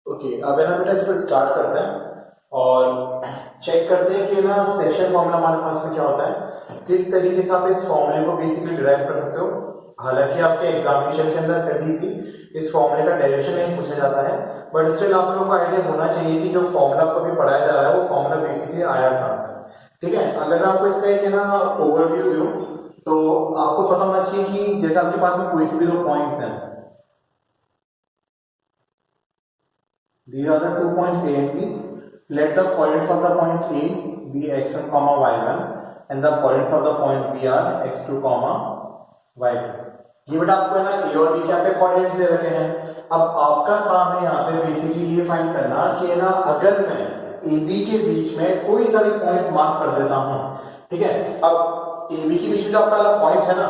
Okay, अब है ना बेटा इसको स्टार्ट करते हैं और चेक करते हैं कि ना सेक्शन फॉर्मूला हमारे पास में क्या होता है, किस तरीके से आप इस फॉर्मूले को बेसिकली डिराइव कर सकते हो। हालांकि आपके एग्जामिनेशन के अंदर कभी भी इस फॉर्मूले का डेरिवेशन नहीं पूछा जाता है, बट स्टिल आप लोगों को आइडिया होना चाहिए कि जो फॉर्मूला को भी पढ़ाया जा रहा है वो फॉर्मूला बेसिकली आया कहाँ से। ठीक है, अगर मैं आपको इसका एक है ना ओवरव्यू दूं तो आपको पता होना चाहिए कि जैसे आपके पास में कोई से भी दो पॉइंट्स हैं, these are the 2 points A and B. Let the coordinates of the point A be x1, y1 and the coordinates of the point B are x2, y2. ये बेटा आपको है ना A और B के यहाँ पे कोऑर्डिनेट्स दे रखे हैं। अब आपका काम है यहाँ पे बेसिकली ये फाइंड करना कि ना अगर मैं A B के बीच में कोई सा भी पॉइंट मार्क कर देता हूँ, ठीक है, अब A B के बीच में जो आपका वाला पॉइंट है ना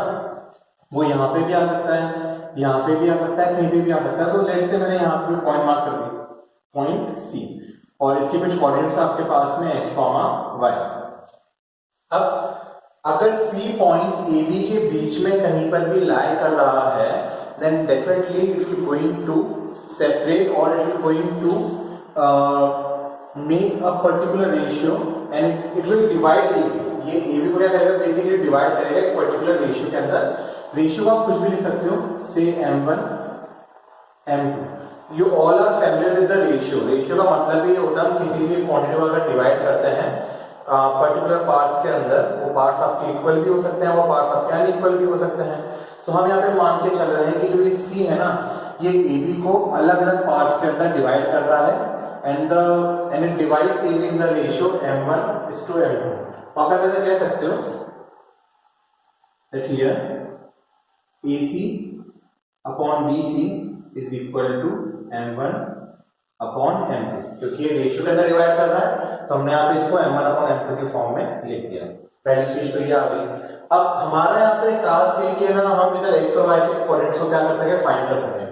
वो यहाँ पे भी आ सकता है, यहाँ पे भी आ सकता है, कहीं पे भी आ सकता है। तो लेट्स से मैंने यहाँ पे पॉइंट मार्क कर दिया पॉइंट सी और इसके कुछ कोऑर्डिनेट्स आपके पास में x, y। अब अगर सी पॉइंट ए बी के बीच में कहीं पर भी लाई कर रहा है, then definitely it will going to separate or it will going to make a particular ratio and it will divide A B. ये ए बी को क्या करेगा, बेसिकली डिवाइड करेगा एक पर्टिकुलर रेशियो के अंदर। रेशियो आप कुछ भी लिख सकते हो, से m1 m2। You all are familiar with the ratio. Ratio का मतलब ये होता है हम किसी भी क्वांटिटी को अगर डिवाइड करते हैं पर्टिकुलर पार्ट्स के अंदर, वो पार्ट्स आपके इक्वल भी हो सकते हैं, वो पार्ट्स आपके अनइक्वल भी हो सकते हैं। तो हम यहाँ पे मान के चल रहे हैं कि जो ये सी है ना ये ए बी को अलग अलग पार्ट्स के अंदर डिवाइड कर रहा है and it divides A be in the ratio m1:m2। आप ऐसे कह सकते हो that here AC upon BC is equal to m1 upon m2, क्योंकि ये रेशियो के अंदर डिवाइड कर रहा है तो हमने यहाँ पे इसको m1 अपॉन m2 के फॉर्म में लिख दिया। पहली चीज तो ये आ गई। अब हमारा यहाँ पे टास्क है कि ना हम इधर x और y के कोऑर्डिनेट्स को क्या कर सके, फाइंड कर सके।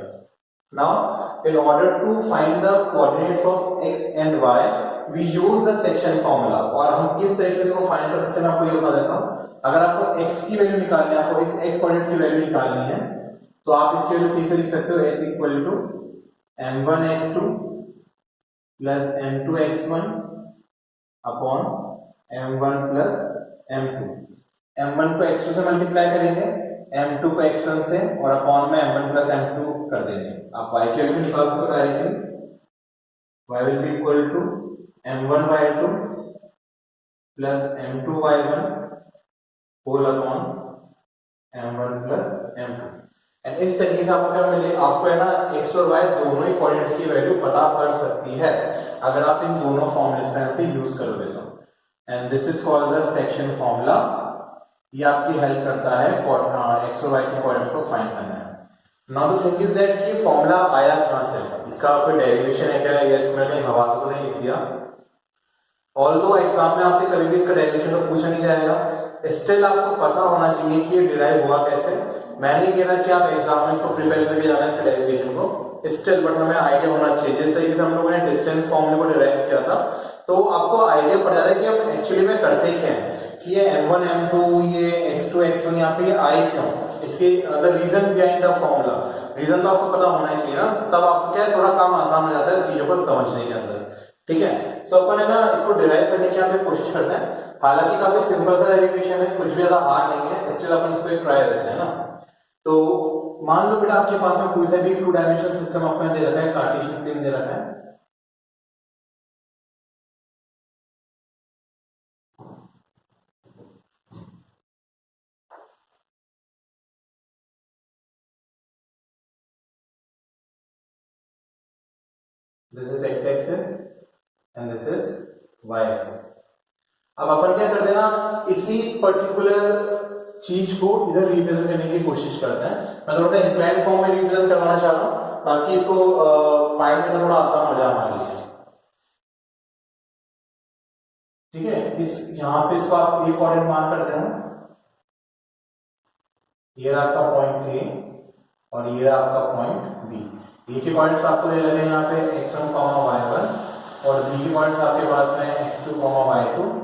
Now in order to find the coordinates of x and y we use the section formula. और हम किस तरीके से इसको फाइंड कर सकते हैं मैं आपको ये बता देता हूँ। अगर आपको x की वैल्यू निकालनी है, आपको इस x कोऑर्डिनेट की वैल्यू निकालनी है, तो आप इसकी वैल्यू सीधे लिख सकते हो x equal to m1x2 plus m2x1 upon m1 plus m2। m1 को x2 से मल्टीप्लाई करेंगे, m2 को x1 से और अपॉन में m1 प्लस m2 कर देंगे। आप y की वैल्यू निकाल सकते हो directly. y will be equal to m1y2 plus m2y1 whole upon m1 plus m2। And इस तरीके से आपको क्या मिले, आपको है ना x और y दोनों ही कोऑर्डिनेट्स की वैल्यू पता कर सकती है अगर आप इन दोनों फॉर्मूलेस का पे यूज करोगे तो। And this is called the section formula. ये आपकी हेल्प करता है x और y के कोऑर्डिनेट्स को फाइंड करने में। Now the thing is that कि फॉर्मूला आया कहां से, इसका कोई डेरिवेशन है क्या, या इसको मैंने हवा से तो नहीं लिख दिया। ऑल्दो एग्जाम में आपसे कभी भी इसका डेरिवेशन तो पूछा नहीं जाएगा, स्टिल आपको पता होना चाहिए कि ये डिराइव हुआ कैसे। मैंने नहीं कह रहा कि आप एग्जाम में इसको प्रिपेयर करके जाना है इसके डेरिवेशन को, स्टिल बट हमें आइडिया होना चाहिए। जिस तरीके से हम लोगों ने डिस्टेंस फॉर्मूले को डिराइव किया था तो आपको आइडिया पड़ जाता है कि हम एक्चुअली में करते क्या है, कि ये m1 m2 ये x2 x1 यहाँ पे आए क्यों, इसके the reason behind the formula. Reason तो आपको पता होना ही चाहिए ना, तब आपको क्या है थोड़ा काम आसान हो जाता है चीजों को समझने के अंदर। ठीक है, सो अपन है ना इसको डिराइव करने की यहाँ पे कोशिश करते हैं। हालांकि काफी सिंपल सा डेरिवेशन है, कुछ भी ज्यादा हार्ड नहीं है, स्टिल अपन इसको एक ट्राई करते हैं ना। तो मान लो बेटा आपके पास में कोई सा भी 2 डायमेंशनल सिस्टम आपने दे रखा है, कार्टेशियन प्लेन दे रखा है। This is x axis and this is y axis. अब अपन क्या करते हैं ना, इसी पर्टिकुलर चीज को इधर रिप्रेजेंट करने की कोशिश करते हैं। मैं थोड़ा सा इंक्लाइंड फॉर्म में रिप्रेजेंट करवाना चाह रहा हूं ताकि इसको फाइंड करना थोड़ा आसान हो जाए हमारे लिए। ठीक है, इस यहां पे इसको आप ए कोऑर्डिनेट मार्क कर देना। ये रहा आपका पॉइंट ए और ये रहा आपका पॉइंट बी। ए के पॉइंट्स आपको दे रहे हैं यहाँ पे x1, y1 और बी के पॉइंट्स आपके पास में x2, y2।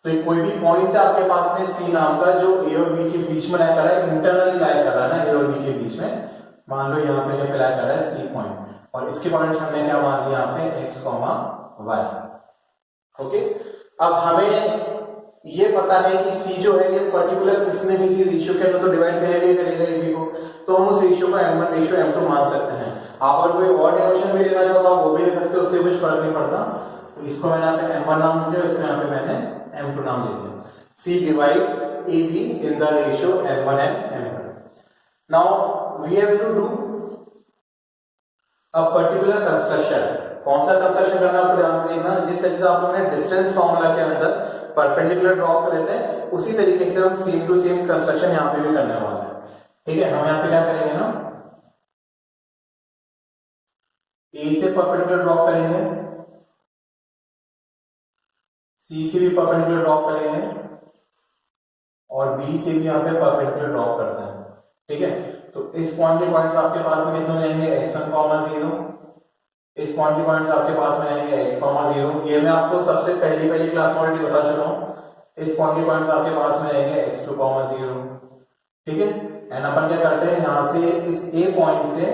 तो कोई भी पॉइंट है आपके पास में सी नाम का जो ए और बी के बीच में लाई कर रहा है, इंटरनली लाई कर रहा है ना ए और बी के बीच में। मान लो यहाँ पे लाई कर रहा है सी पॉइंट। और इसके कोऑर्डिनेट हमने क्या मान लिया यहाँ पे x, y। ओके, अब हमें ये पता है कि c जो है ये पर्टिकुलर किसी न किसी रेशियो के अंदर तो डिवाइड करेगा ab को, तो हम उस रेशियो को m1 रेशियो m2 मान सकते हैं। आप अगर कोई और डिनोमिनेशन भी लेना चाहो तो आप वो भी ले सकते हो, उससे कुछ फर्क नहीं पड़ता। तो इसको मैंने यहाँ पे m1 नाम दिया, इसको यहाँ पे मैंने m2 नाम दे दिया। c divides ab in the ratio m1 and m2। now we have to do a particular construction। कौन सा कंस्ट्रक्शन करना है आपको ध्यान से देखना। जिस तरीके से आप लोगों ने डिस्टेंस फार्मूला के अंदर परपेंडिकुलर ड्रॉ कर लेते हैं, उसी तरीके से हम सेम टू सेम कंस्ट्रक्शन यहाँ पे भी करने वाले हैं। ठीक है, हम यहाँ पे क्या करेंगे ना, ए से परपेंडिकुलर ड्रॉ करेंगे, सी से भी परपेंडिकुलर ड्रॉ करेंगे और बी से भी यहाँ पे परपेंडिकुलर ड्रॉ करते हैं। ठीक है, तो इस पॉइंट के पॉइंट्स आपके पास में कितने रहेंगे, x1, 0। इस पॉइंट के पॉइंट्स आपके पास में रहेंगे x, 0। ये मैं आपको सबसे पहली क्लास में ऑलरेडी बता चुका हूँ। इस पॉइंट के पॉइंट्स आपके पास में रहेंगे x2, 0। ठीक है, एंड अपन क्या करते हैं, यहाँ से इस a पॉइंट से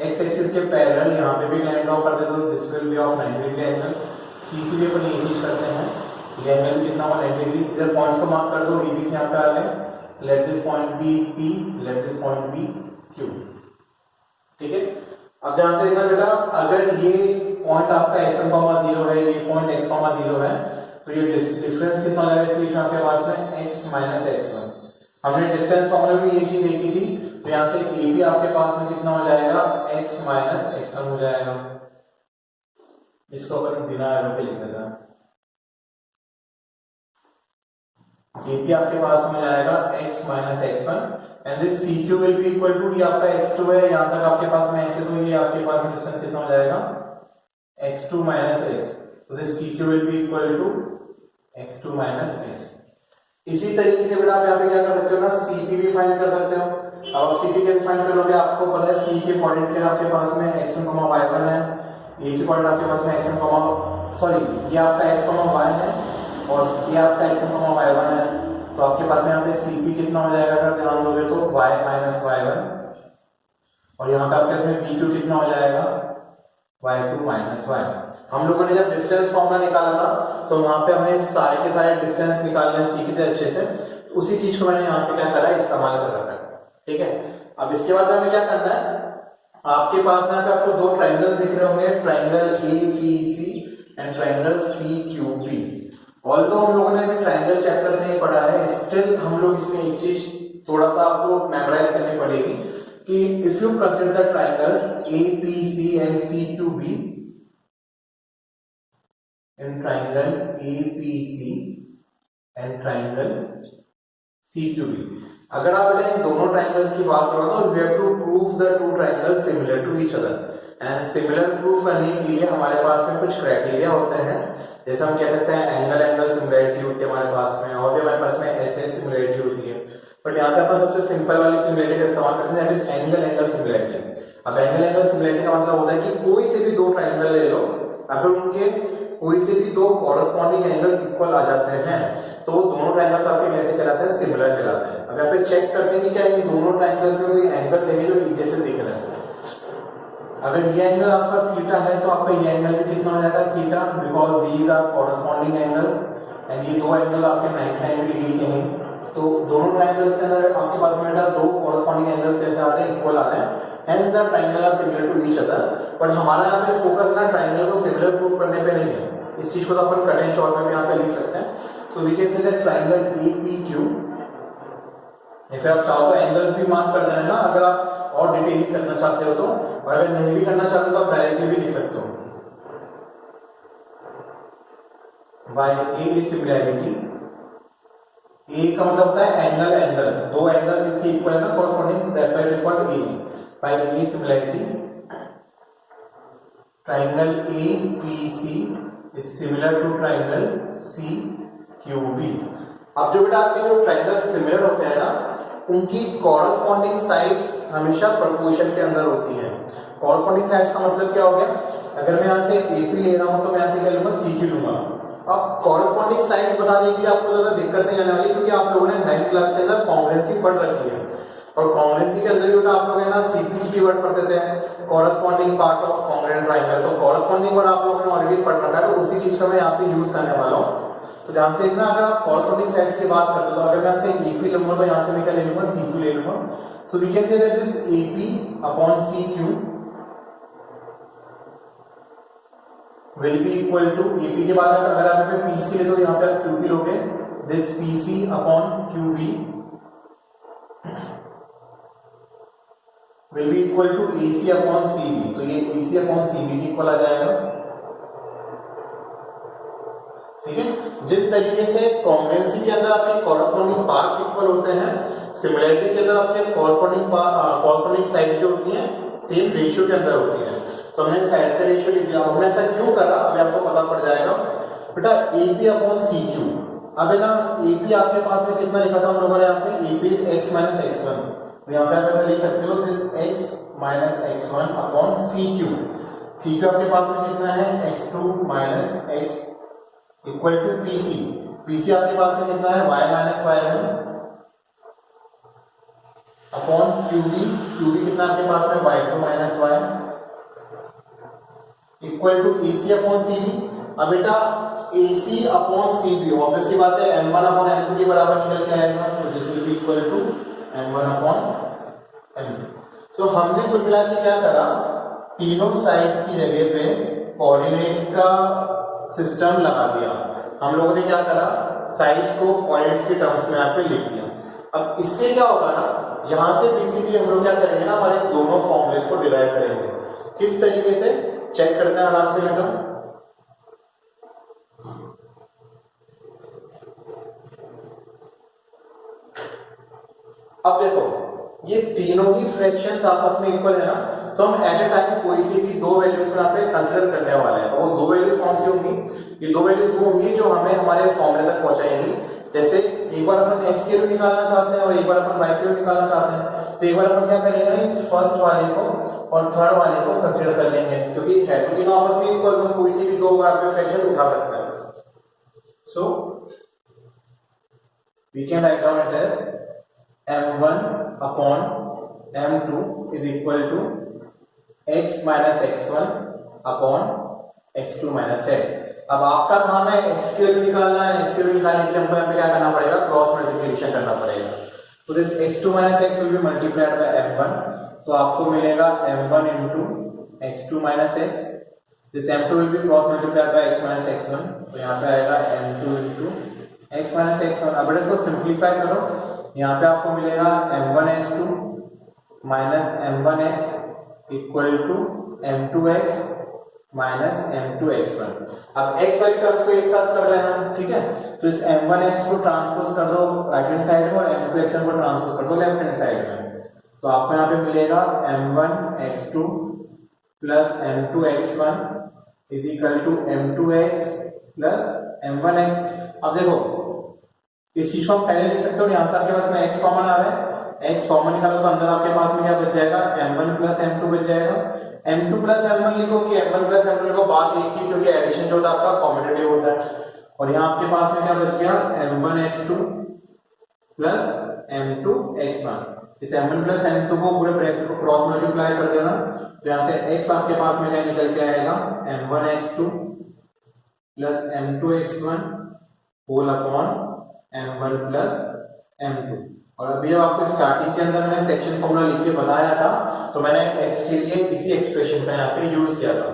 x एक्सिस के पैरेलल यहाँ पे भी लाइन ड्रॉ कर देते हो, this will B of 90 degree angle. c से भी अपन ये चीज करते हैं, ये एंगल भी कितना हुआ 90 डिग्री। इधर पॉइंट्स को मार्क कर दो, ab से यहाँ पे आ गए, let this point be p, let this point be q। ठीक है, अब ध्यान से देखना बेटा, अगर ये पॉइंट आपका x1, 0 है, ये पॉइंट x, 0 है, तो ये डिफरेंस कितना हो जाएगा इसके बीच में आपके पास में x माइनस x1। हमने डिस्टेंस फॉर्मूला में ये चीज देखी थी, तो यहाँ से a भी आपके पास में कितना हो जाएगा, x माइनस x1 हो जाएगा। इसको अपन बिना एरो पे लिख देते हैं, a भी आपके पास में जाएगा x minus x1 and this CQ will be equal to, ये आपका x2 है, यहाँ तक आपके पास में x है, तो ये आपके पास में डिस्टेंस कितना हो जाएगा, x2 माइनस x। तो this CQ will be equal to x2 minus x। इसी तरीके से बेटा आप यहाँ पे क्या कर सकते हो ना, CP भी फाइंड कर सकते हो। अब आप CP कैसे फाइंड करोगे, आपको पता है C के कोऑर्डिनेट के आपके पास में x1, y1 है, A के कोऑर्डिनेट आपके पास में x1, सॉरी ये आपका x, y है और ये आपका x1, y1 है। तो आपके पास में यहाँ पे CP कितना हो जाएगा अगर ध्यान दोगे तो y माइनस y1, और यहाँ पे आपके पास में PQ कितना हो जाएगा, y2 माइनस y। हम लोगों ने जब डिस्टेंस फॉर्मूला निकाला था तो वहां पे हमने सारे के सारे डिस्टेंस निकालने सीखे थे अच्छे से, तो उसी चीज को मैंने यहाँ पे क्या करा है, इस्तेमाल कर रखा है। ठीक है, अब इसके बाद हमें क्या करना है, आपके पास में आपको दो ट्राइंगल्स दिख रहे होंगे, triangle APC and triangle CQB। Although हम लोगों ने अभी ट्राइंगल चैप्टर्स नहीं पढ़ा है, स्टिल हम लोग इसमें एक चीज थोड़ा सा आपको मेमोराइज करनी पड़ेगी कि if you consider the triangles APC and CQB, in triangle APC and triangle CQB, अगर आप बेटा इन दोनों ट्राइंगल्स की बात करो तो we have to prove the two triangles similar to each other. And similar proof करने के लिए हमारे पास में कुछ क्राइटेरिया होते हैं, जैसे हम कह सकते हैं एंगल सिमिलरिटी होती है हमारे पास में, और भी हमारे पास में ऐसे सिमिलरिटी होती है। बट यहाँ पे अपन सबसे सिंपल वाली सिमिलरिटी का इस्तेमाल करते हैं, दैट इज एंगल सिमिलरिटी। अब एंगल सिमिलरिटी का मतलब होता है कि कोई से भी दो ट्राइंगल ले लो, अगर उनके कोई से भी दो कॉरस्पॉन्डिंग एंगल्स इक्वल आ जाते हैं तो दोनों ट्राइंगल्स आपके कैसे कहलाते हैं, सिमिलर कहलाते हैं। अब यहाँ पे चेक करते हैं कि क्या इन दोनों ट्राइंगल्स में कोई एंगल्स है जो एक जैसे दिख रहे हैं। अगर ये एंगल आपका थीटा है तो आपका ये एंगल भी कितना हो जाएगा, theta, because these are corresponding angles and ये दो एंगल आपके 90 डिग्री के हैं। तो दोनों ट्राइंगल्स के अंदर आपके पास में दो कॉरस्पॉन्डिंग एंगल्स कैसे आ रहे हैं, इक्वल आ रहे हैं, hence the triangle are similar to each other. But हमारा यहाँ पे फोकस ना ट्राइंगल को सिमिलर प्रूव करने पे नहीं है, इस चीज को तो अपन कट एंड शॉर्ट में भी यहाँ पे लिख सकते हैं। So we can say that triangle APQ, या फिर आप चाहो तो एंगल्स भी मार्क कर देना ना अगर आप और डिटेलिंग करना चाहते हो तो, और अगर नहीं भी करना चाहते तो आप डायरेक्टली भी लिख सकते हो। By A is similarity, A का मतलब होता है एंगल, दो एंगल्स इनके इक्वल है ना corresponding, that's why it is called A। By A similarity triangle APC is similar to triangle CQB। अब जो बेटा आपके जो ट्राइंगल सिमिलर होते हैं ना, उनकी कॉरस्पॉन्डिंग साइड्स हमेशा प्रोपोर्शन के अंदर होती हैं। कॉरस्पॉन्डिंग साइड्स का मतलब क्या हो गया, अगर मैं यहाँ से AP ले रहा हूँ तो मैं यहाँ से क्या लूंगा, CQ लूंगा। अब कॉरस्पॉन्डिंग साइड्स बताने के लिए आपको ज्यादा दिक्कत नहीं आने वाली, क्योंकि आप लोगों ने 9th क्लास के अंदर कॉन्ग्रुएंसी पढ़ रखी है। और कॉन्ग्रुएंसी के अंदर भी बेटा आप लोग है ना सीपीसीटी वर्ड पढ़ते थे, corresponding part of congruent triangle. तो कॉरेस्पॉन्डिंग वर्ड आप लोगों ने ऑलरेडी पढ़ रखा है, तो उसी चीज का मैं यहाँ पे यूज करने वाला हूँ। तो ध्यान से देखना, अगर आप कॉरेस्पॉन्डिंग साइड्स की बात करते हो तो अगर मैं यहाँ से एपी लूंगा तो यहाँ से मैं क्या ले लूंगा, सीक्यू ले लूंगा। So we can say that this AP upon CQ will be equal to, AP के बाद अगर आप यहाँ पे पीसी ले तो यहाँ पे आप क्यूबी लोगे, this PC upon QB will be equal to AC upon CB. तो ये एसी अपॉन सीबी की इक्वल आ जाएगा, ठीक है। जिस तरीके से कॉन्ग्रुएंसी के अंदर आपके कॉरेस्पॉन्डिंग पार्ट्स इक्वल होते हैं, सिमिलरिटी के अंदर आपके कॉरेस्पॉन्डिंग साइड जो होती हैं सेम रेशियो के अंदर होती हैं। तो हमने साइड्स का रेशियो लिख दिया। हमने ऐसा क्यों करा अभी आपको पता पड़ जाएगा बेटा। एपी अपॉन सीक्यू, अब है ना एपी आपके पास में कितना लिखा था हम लोगों ने, यहाँ पे AP is x minus x one. तो यहाँ पे आप ऐसा लिख सकते हो this x minus x one upon CQ. CQ आपके पास में कितना है, x two minus x equal to PC. PC आपके पास में कितना है, y minus y one upon QB. QB कितना आपके पास में, y2 minus y equal to AC upon CB. अब बेटा एसी अपॉन सीबी ऑब्वियसली बात है m1 अपॉन m2 के बराबर निकल के आएगा, तो this will be equal to m1 upon m2। तो हमने कुल मिला के क्या करा, तीनों साइड्स की जगह पे कोऑर्डिनेट्स का सिस्टम लगा दिया। हम लोगों ने क्या करा, साइड्स को कोऑर्डिनेट्स के टर्म्स में यहाँ पे लिख दिया। अब इससे क्या होगा ना, यहां से बेसिकली हम लोग क्या करेंगे ना, हमारे दोनों फॉर्मूलेस को डिराइव करेंगे। किस तरीके से चेक करते हैं आराम से बेटा। अब देखो ये तीनों ही फ्रैक्शंस आपस में इक्वल है ना, सो हम एट ए टाइम कोई सी भी दो वैल्यूज को यहाँ पे कंसीडर करने वाले हैं। वो दो वैल्यूज कौन सी होंगी, ये दो वैल्यूज वो होंगी जो हमें हमारे फॉर्मूले तक पहुंचाएंगी। जैसे एक बार अपन x की वैल्यू निकालना चाहते हैं और एक बार अपन y की वैल्यू निकालना चाहते हैं, तो एक बार अपन क्या करेंगे ना, इस फर्स्ट वाले को और थर्ड वाले को कंसीडर कर लेंगे, क्योंकि है तो तीनों आपस में इक्वल, तो कोई सी भी दो बार पे फ्रैक्शन उठा सकते हैं। So we can write down it as m1 upon m2 is equal to x minus x1 upon x2 minus x। अब आपका काम है x की वैल्यू निकालना है। x की वैल्यू निकालने के लिए हमको यहाँ पे क्या करना पड़ेगा, क्रॉस मल्टीप्लिकेशन करना पड़ेगा। तो this x2 minus x will be multiplied by m1, तो आपको मिलेगा m1 into x2 minus x। This m2 will be cross multiplied by x minus x1, तो यहाँ पे आएगा m2 into x minus x1। अब इसको सिंपलीफाई करो, यहाँ पे आपको मिलेगा m1x2 minus m1x equal to m2x minus m2x1। अब x वाली टर्म्स को एक साथ कर देना, ठीक है। तो इस m1x को ट्रांसपोज कर दो राइट हैंड साइड में और m2x1 को ट्रांसपोज कर दो लेफ्ट हैंड साइड में, तो आपको यहाँ पे मिलेगा m1x2 plus m2x1 is equal to m2x plus m1x। अब देखो इस चीज को हम पहले लिख सकते हो, यहाँ से आपके पास में x कॉमन आ रहा है, x कॉमन निकालो तो अंदर आपके पास में क्या बच जाएगा, m1 प्लस m2 बच जाएगा। m2 प्लस m1 लिखोगे, m1 प्लस m2 लिखो, बात एक ही, क्योंकि एडिशन जो होता है आपका कॉम्यूटेटिव होता है। और यहाँ आपके पास में क्या बच गया, m1x2 प्लस m2x1। इस m1 प्लस m2 को पूरे ब्रैकेट को क्रॉस मल्टीप्लाई कर देना, तो यहाँ से x आपके पास में क्या निकल के आएगा, m1x2 plus m2x1 whole upon m1 plus m2। और अभी जब आपको स्टार्टिंग के अंदर मैंने सेक्शन फॉर्मूला लिख के बताया था, तो मैंने x के लिए इसी एक्सप्रेशन का यहाँ पे यूज किया था।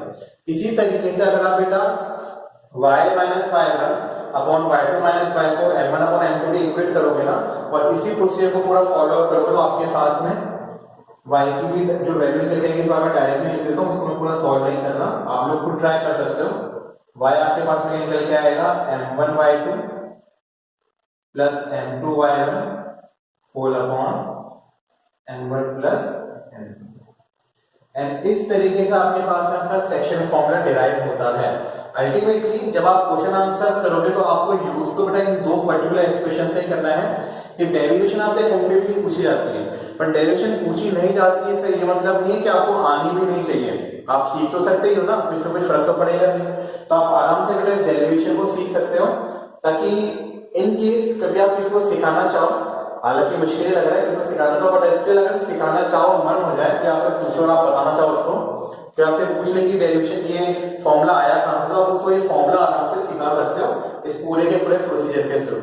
इसी तरीके से अगर आप बेटा y minus y1 upon y2 minus y को m1 अपॉन m2 के इक्वेट करोगे ना, और इसी प्रोसीजर को पूरा फॉलो अप करोगे, तो आपके पास में y की भी जो वैल्यू निकल जाएगी, तो मैं डायरेक्टली लिख देता हूँ, उसको मैं पूरा सॉल्व नहीं करना, आप लोग खुद ट्राई कर सकते हो। y आपके पास में निकल के आएगा m1 y2 plus m2 y1 whole upon m1 plus m2। And इस तरीके से आपके पास में आपका सेक्शन फॉर्मूला डिराइव होता है। अल्टीमेटली जब आप क्वेश्चन आंसर्स करोगे तो आपको यूज तो बेटा इन दो पर्टिकुलर एक्सप्रेशंस से ही करना है कि डेरिवेशन आपसे कॉम्पिटिटिवली पूछी जाती है, पर डेरिवेशन पूछी नहीं जाती है इसका ये मतलब नहीं है कि आपको आनी भी नहीं चाहिए। आप सीख तो सकते ही हो ना, इसमें कोई फर्क तो पड़ेगा नहीं, तो आप आराम से बेटा डेरिवेशन को सीख सकते हो, ताकि इन केस कभी आप किसी को सिखाना चाहो हालांकि मुश्किल ही लग रहा है किसको सिखाना था, बट स्टिल अगर सिखाना चाहो, मन हो जाए कि आपसे पूछो और आप बताना चाहो उसको, कि आपसे पूछ ले कि डेरिवेशन ये फॉर्मूला आया कहां से, तो आप उसको ये फॉर्मूला आराम से सिखा सकते हो इस पूरे के पूरे प्रोसीजर के थ्रू।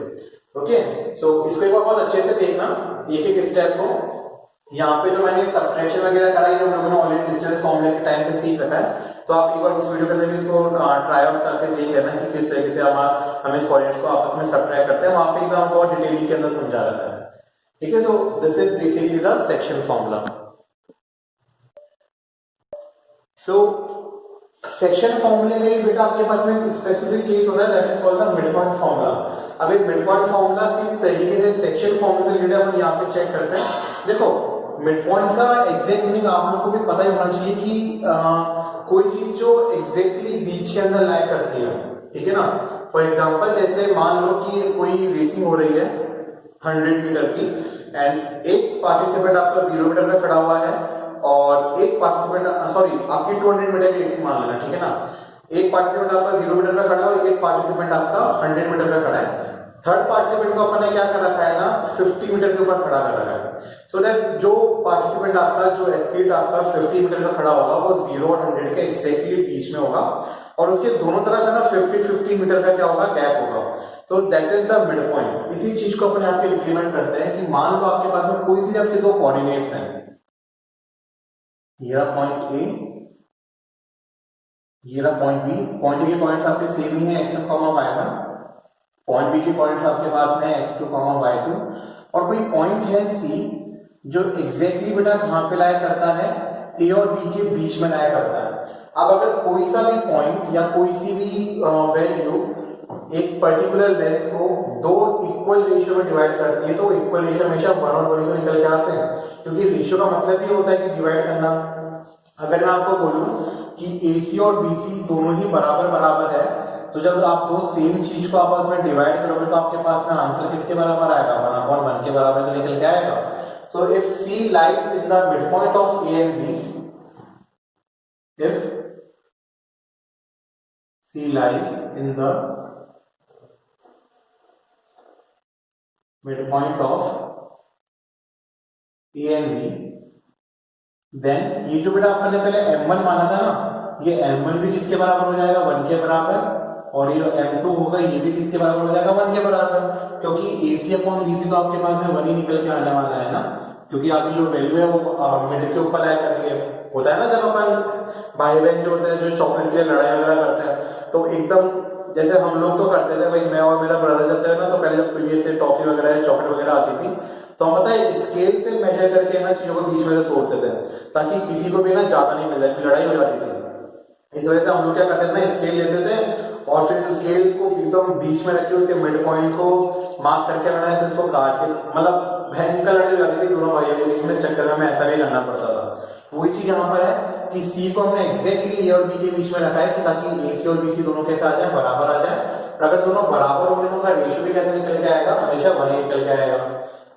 ओके, सो इसको एक बार बहुत अच्छे से देखना एक एक स्टेप को। यहाँ पे जो मैंने सब्ट्रैक्शन वगैरह कराई है, हम लोगों ने ऑलरेडी डिस्टेंस फॉर्मूले के टाइम पे सीख रखा है, तो आप एक बार उस वीडियो के अंदर भी इसको ट्राई आउट करके देख लेना कि किस तरीके से हम इस कोऑर्डिनेट्स को आपस में सब्ट्रैक्ट करते हैं। वहां पे एकदम बहुत डिटेलिंग के अंदर समझा रखा है। ठीक है, so this is basically the section formula. So section फॉर्मूले में बेटा आपके पास में एक स्पेसिफिक केस होता है, that is called the mid point formula. अब एक मिड पॉइंट फॉर्मूला किस तरीके से सेक्शन फॉर्मूले से रिलेटेड अपन यहाँ पे चेक करते हैं। देखो, मिड पॉइंट का एग्जैक्ट मीनिंग आप लोग को भी पता ही होना चाहिए कि कोई चीज जो एग्जैक्टली बीच के अंदर लाई करती है, ठीक है ना। फॉर एग्जांपल जैसे मान लो कि कोई रेसिंग हो रही है 100 मीटर की, एंड एक पार्टिसिपेंट आपका 0 मीटर पे खड़ा हुआ है और एक पार्टिसिपेंट आपकी 200 मीटर की रेसिंग मान लेना, ठीक है ना। एक पार्टिसिपेंट आपका 0 मीटर पे खड़ा है और एक पार्टिसिपेंट आपका 100 मीटर पे खड़ा है। थर्ड पार्टिसिपेंट को अपन ने क्या कर रखा है ना, 50 मीटर के ऊपर खड़ा कर रखा है, सो दैट जो पार्टिसिपेंट आपका, जो एथलीट आपका 50 मीटर पे खड़ा होगा वो 0 और 100 के एग्जैक्टली बीच में होगा, और उसके दोनों तरफ है ना 50-50 मीटर का क्या होगा, गैप होगा। So that is the mid point. इसी चीज को अपन यहाँ पे इंप्लीमेंट करते हैं कि मान लो आपके पास में कोई सी आपके दो कोऑर्डिनेट्स हैं, ये रहा पॉइंट ए, ये रहा पॉइंट बी। पॉइंट ए के पॉइंट्स आपके सेम ही है, x1, y1। पॉइंट बी के पॉइंट्स आपके पास में x2, y2, और कोई पॉइंट है c जो एग्जैक्टली बेटा कहां पे लाया करता है, a और b के बीच में लाया करता है। अब अगर कोई सा भी पॉइंट या कोई सी भी वैल्यू एक पर्टिकुलर लेंथ को दो इक्वल रेशियो में डिवाइड करती है, तो इक्वल रेशियो हमेशा 1 और 1 से निकल के आते हैं, क्योंकि रेशियो का मतलब ही होता है कि डिवाइड करना। अगर मैं आपको बोलूं कि AC और BC दोनों ही बराबर बराबर है, तो जब आप दो सेम चीज को आपस में डिवाइड करोगे तो आपके पास में आंसर किसके बराबर आएगा, 1/1 के बराबर से निकल के आएगा। So if C lies in the midpoint of A and B, if C lies in the midpoint of A and B, then ये जो बेटा अपन ने पहले M1 माना था ना, ये M1 भी किसके बराबर हो जाएगा, 1 के बराबर, और ये M2 होगा ये भी किसके बराबर हो जाएगा, 1 के बराबर, क्योंकि AC अपॉन BC तो आपके पास में 1 ही निकल के आने वाला है ना, क्योंकि आपकी जो वैल्यू है वो मिड के ऊपर आया करके होता है ना। जब अपन भाई बहन जो होते हैं जो चॉकलेट के लिए लड़ाई वगैरह करते हैं, तो एकदम जैसे हम लोग तो करते थे भाई, मैं और मेरा ब्रदर जब थे ना, तो पहले जब कोई से टॉफी वगैरह चॉकलेट वगैरह आती थी, तो हम पता है स्केल से मेजर करके ना चीजों को बीच में से तोड़ते थे, ताकि किसी को भी ना ज्यादा नहीं मिल जाए, फिर लड़ाई हो जाती थी। इस वजह से हम लोग क्या करते थे ना, स्केल लेते थे और फिर स्केल को एकदम बीच में रख के उसके मिड पॉइंट को मार्क करके मैंने ऐसे इसको काट के, मतलब भयंकर लड़ाई हो जाती थी दोनों भाइयों के बीच में, चक्कर में ऐसा भी करना पड़ता था। वही चीज यहाँ पर है कि C को हमने एग्जैक्टली A और B के बीच में रखा है कि ताकि AC और BC दोनों कैसे आ जाए, बराबर आ जाए। और अगर दोनों बराबर होंगे तो उनका रेशियो भी कैसे निकल के आएगा, हमेशा 1 ही निकल के आएगा।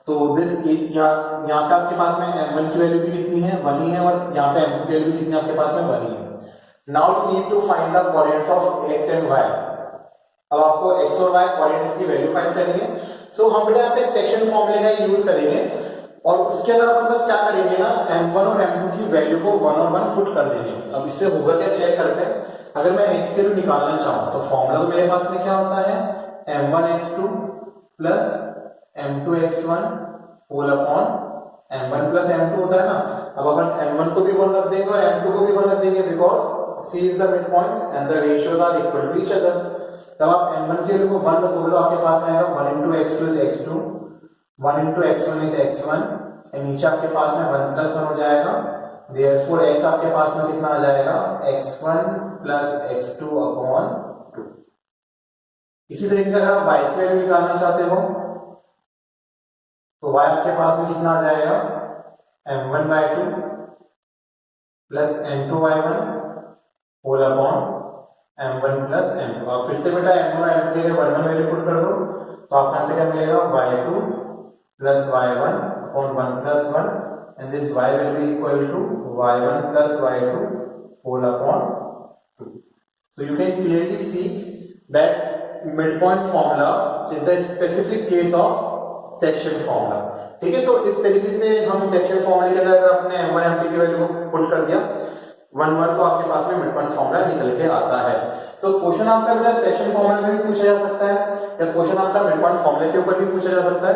तो दिस यहाँ पे आपके पास में M1 की वैल्यू भी कितनी है, 1 ही है, और यहाँ पे M2 की वैल्यू कितनी है आपके पास में, 1 ही है। Now you need to find the coordinates of x and y। अब आपको x और y कोऑर्डिनेट्स की वैल्यू फाइंड करनी है। सो हम बेटा यहाँ पे सेक्शन फॉर्मूले का यूज करेंगे, और उसके अंदर अपन बस क्या करेंगे ना, M1 और M2 की वैल्यू को 1 और 1 पुट कर देंगे। अब इससे होगा क्या, चेक करते हैं। अगर मैं x की वैल्यू निकालना चाहूँ तो फॉर्मूला तो मेरे पास में क्या होता है, M1x2 plus M2x1 whole upon M1 plus M2 होता है ना। अब अपन M1 को भी 1 रख देंगे और M2 को भी 1 रख देंगे, because C is the midpoint and the ratios are equal to each other। तब आप M1 के वैल्यू को 1 रखोगे तो आपके पास में आएगा 1 into x plus x2, 1 into x1 is x1, और नीचे आपके पास में 1 plus 1 हो जाएगा, therefore x आपके पास में कितना आ जाएगा, x1 plus x2 upon 2। इसी तरीके से अगर आप y की वैल्यू निकालना चाहते हो तो y आपके पास में कितना आ जाएगा, m1/2 plus m2/1 whole upon m1 plus m2। अब फिर से बेटा m1 और m2 के 1 वैल्यू पुट कर दो तो आपका क्या मिलेगा, y2 plus y1 upon 1 plus 1, and this y will be equal to y1 plus y2 whole upon 2। So you can clearly see that midpoint formula is the specific case of section formula. ठीक है, सो इस तरीके से हम section फॉर्मूले के अंदर अपने m1 m2 की वैल्यू को पुट कर दिया 1 तो आपके पास में मिड पॉइंट फॉर्मूला निकल के आता है। सो क्वेश्चन आपका बेटा सेक्शन फॉर्मूला में भी पूछा जा सकता है, या क्वेश्चन आपका मिड पॉइंट फॉर्मूले के ऊपर भी पूछा जा सकता है,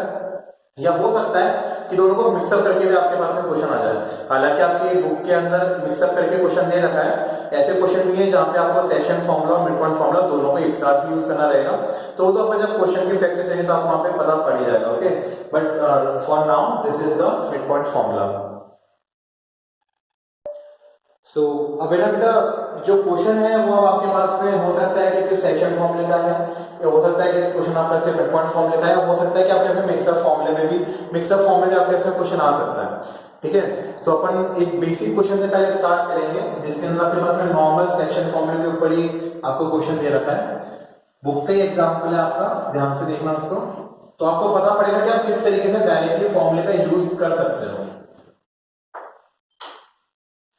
या हो सकता है कि दोनों को मिक्सअप करके भी आपके पास में क्वेश्चन आ जाए। हालांकि आपकी बुक के अंदर मिक्सअप करके क्वेश्चन दे रखा है, ऐसे क्वेश्चन भी है जहां पे आपको सेक्शन फॉर्मूला और मिड पॉइंट फॉर्मूला दोनों को एक साथ यूज करना रहेगा। तो आपको जब क्वेश्चन की प्रैक्टिस रहेगी तो आपको वहां पे पता पड़ ही जाएगा। Okay, but for now this is the mid point formula. So अब बेटा जो क्वेश्चन है वो अब आपके पास में हो सकता है कि सिर्फ सेक्शन फॉर्मूले का है, या हो सकता है कि इस क्वेश्चन आपका सिर्फ मिड पॉइंट फॉर्मूले का है, हो सकता है कि आपके पास मिक्सअप फॉर्मूले में भी मिक्सअप फॉर्मूले आपके इसमें क्वेश्चन आ सकता है। ठीक है, तो अपन एक बेसिक क्वेश्चन से पहले स्टार्ट करेंगे जिसके अंदर आपके पास में नॉर्मल सेक्शन फॉर्मूले के ऊपर ही आपको क्वेश्चन दे रखा है। बुक का ही एग्जाम्पल है आपका, ध्यान से देखना उसको, तो आपको पता पड़ेगा कि आप किस तरीके से डायरेक्टली फॉर्मूले का यूज कर सकते हो।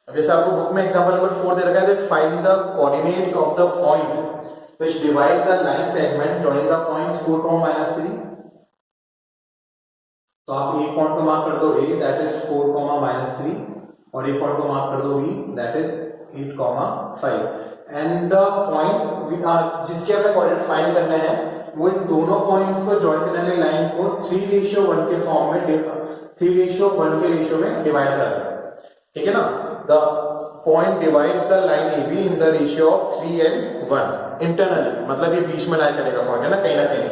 जैसे आपको बुक में एग्जांपल नंबर 4 दे रखा है that find the coordinates of the point which divides the line segment joining the points 4, -3। तो आप एक पॉइंट को मार्क कर दो a दैट इज 4, -3, और एक पॉइंट को मार्क कर दो b that is 8, 5, and the point जिसके हमें कोऑर्डिनेट्स फाइंड करने हैं वो इन दोनों पॉइंट्स को जॉइन करने वाली लाइन को 3:1 के फॉर्म में 3:1 के रेशियो में डिवाइड कर रहे हैं। ठीक है ना, the point divides the line AB in the ratio of 3 and 1 internally, मतलब ये बीच में लाई करेगा पॉइंट है ना, कहीं ना कहीं।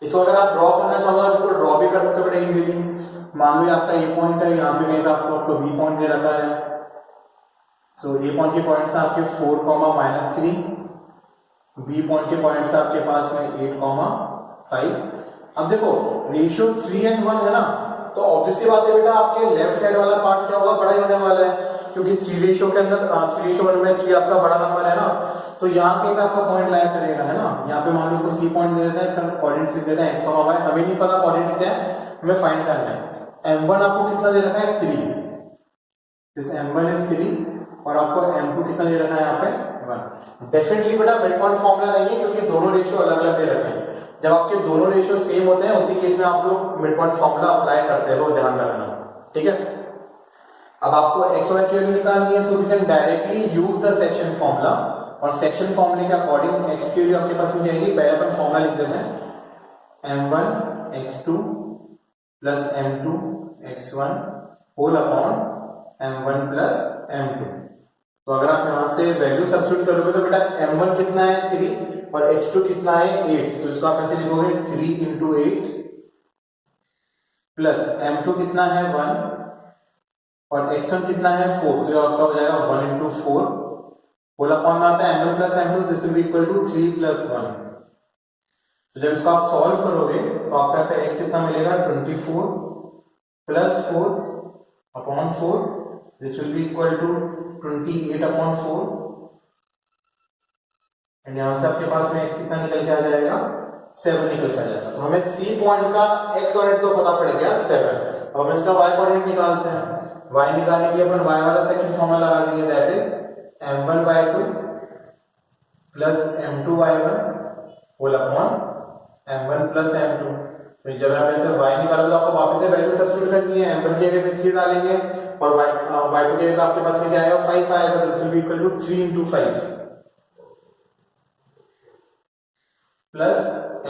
इसको अगर आप ड्रॉ करना चाहो तो इसको ड्रॉ भी कर सकते हो बड़े इजीली। मान लो आपका ए पॉइंट है, यहाँ पे कहीं का आपको बी पॉइंट दे रखा है। सो ए पॉइंट के पॉइंट्स आपके 4, -3, बी पॉइंट के पॉइंट्स आपके पास में 8, 5। अब देखो रेशियो 3 and 1 है ना, तो ऑब्वियसली बात है बेटा आपके लेफ्ट साइड वाला पार्ट क्या होगा, बड़ा ही होने वाला है, क्योंकि 3:1 के अंदर 3:1 में 3 आपका बड़ा नंबर है ना। तो यहाँ कहीं आपका पॉइंट लाया करेगा है ना। यहाँ पे मान लो को सी पॉइंट दे देते हैं, इसका कोऑर्डिनेट्स लिख देते हैं x, y, हमें नहीं पता कोऑर्डिनेट्स क्या है, हमें फाइंड करना है। m1 आपको कितना दे रखा है 3, दिस m1 इज 3, और आपको m2 कितना दे रखा है यहाँ पे 1। डेफिनेटली बेटा मिड पॉइंट फॉर्मूला नहीं है, क्योंकि दोनों रेशियो अलग अलग दे रखे हैं। जब आपके दोनों रेशियो सेम होते हैं उसी केस में आप लोग मिड पॉइंट फॉर्मूला अप्लाई करते हैं, वो ध्यान रखना। ठीक है, अब आपको x y की वैल्यू निकालनी है, so we can directly use the section formula, और सेक्शन फॉर्मूले के अकॉर्डिंग x की वैल्यू आपके पास में जाएगी। पहले अपन फॉर्मूला लिख देते हैं m1 x2 plus m2 x1 whole upon m1 plus m2। तो अगर आप यहां से वैल्यू सब्स्टिट्यूट करोगे तो बेटा m1 कितना है 3 और x2 कितना है 8, तो इसको आप ऐसे लिखोगे 3 × 8 प्लस m2 कितना है 1 और x1 कितना है 4, तो आपका हो जाएगा 1 × 4 होल अपॉन में आता है m1 plus m2, this will be equal to 3 + 1। तो जब इसको आप सॉल्व करोगे तो आपका यहाँ पे x कितना मिलेगा 24 + 4 upon 4, this will be equal to 28/4, and यहां से आपके पास में x कितना निकल के आ जाएगा 7 निकल के आ जाएगा। तो हमें C पॉइंट का x कोऑर्डिनेट तो पता पड़ गया 7। अब हम इसका y कोऑर्डिनेट निकालते हैं। y निकालने के लिए अपन y वाला सेकंड फॉर्मूला लगा देंगे, that is m1/2 plus m2/1 whole upon m1 plus m2। तो जब आप ऐसे y निकालोगे तो आपको वापस से वैल्यू सब्स्टिट्यूट करनी है। m1 की जगह पे 3 डालेंगे और y2 की जगह आपके पास में क्या आएगा 5 आएगा, this will be equal to 3 × 5 plus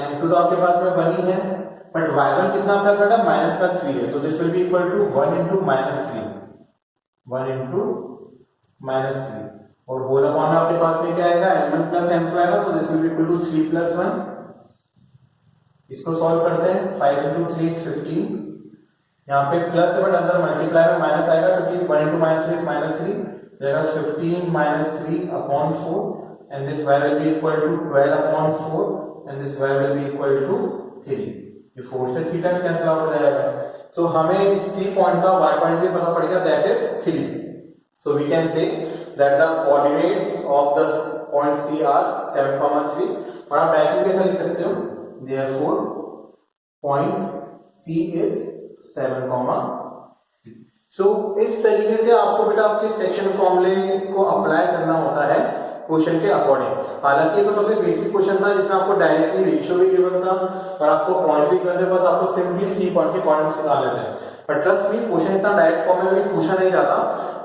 m2 तो आपके पास में 1 ही है, बट y1 कितना आपका बेटा -3 है, तो this will be equal to 1 × -3, 1 × -3, और होल अपॉन आपके पास में क्या आएगा m1 प्लस m2 आएगा, so this will be equal to 3 + 1। इसको सॉल्व करते हैं, 5 × 3 = 15, यहाँ पे प्लस है बट अंदर मल्टीप्लाई में माइनस आएगा, क्योंकि 1 × -3 is -3, देगा 15 - 3/4, and this y will be equal to 12/4, and this y will be equal to 3। ये 4 से 3 टाइम्स कैंसिल आउट हो जाएगा। सो हमें इस C पॉइंट का y पॉइंट भी पता पड़ेगा, that is 3। So we can say that the coordinates of the point C are 7, 3, और आप डायरेक्टली कैसे लिख सकते हो, therefore point C is 7, 3। So इस तरीके से आपको बेटा आपके सेक्शन फॉर्मूले को अप्लाई करना होता है क्वेश्चन के अकॉर्डिंग। हालांकि ये तो सबसे बेसिक क्वेश्चन था जिसमें आपको डायरेक्टली रेशियो भी गिवन था और आपको पॉइंट भी गिवन थे, बस आपको सिंपली सी पॉइंट के पॉइंट्स निकालने थे। पर ट्रस्ट मी, क्वेश्चन इतना डायरेक्ट फॉर्म में भी पूछा नहीं जाता।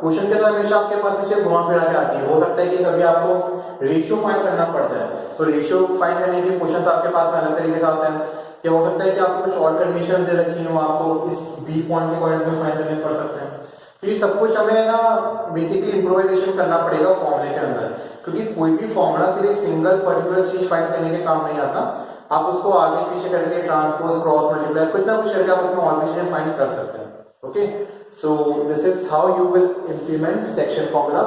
क्वेश्चन के अंदर हमेशा आपके पास नीचे घुमा फिरा के आती है। हो सकता है कि कभी आपको रेशियो फाइंड करना पड़ता है, तो रेशियो फाइंड करने के क्वेश्चन आपके पास में अलग तरीके से आते हैं। या हो सकता है कि आपको कुछ और कंडीशन दे रखी हो, आपको इस बी पॉइंट के पॉइंट में फाइंड करने पड़ सकते हैं। तो ये सब कुछ हमें ना बेसिकली इम्प्रोवाइजेशन करना पड़ेगा फॉर्मूले के अंदर, क्योंकि कोई भी फॉर्मूला सिर्फ एक सिंगल पर्टिकुलर चीज फाइंड करने के काम नहीं आता। आप उसको आगे पीछे करके ट्रांसपोज, क्रॉस मल्टीप्लाई, कुछ ना कुछ करके आप उसमें और भी चीजें फाइंड कर सकते हैं। Okay, so this is how you will implement section formula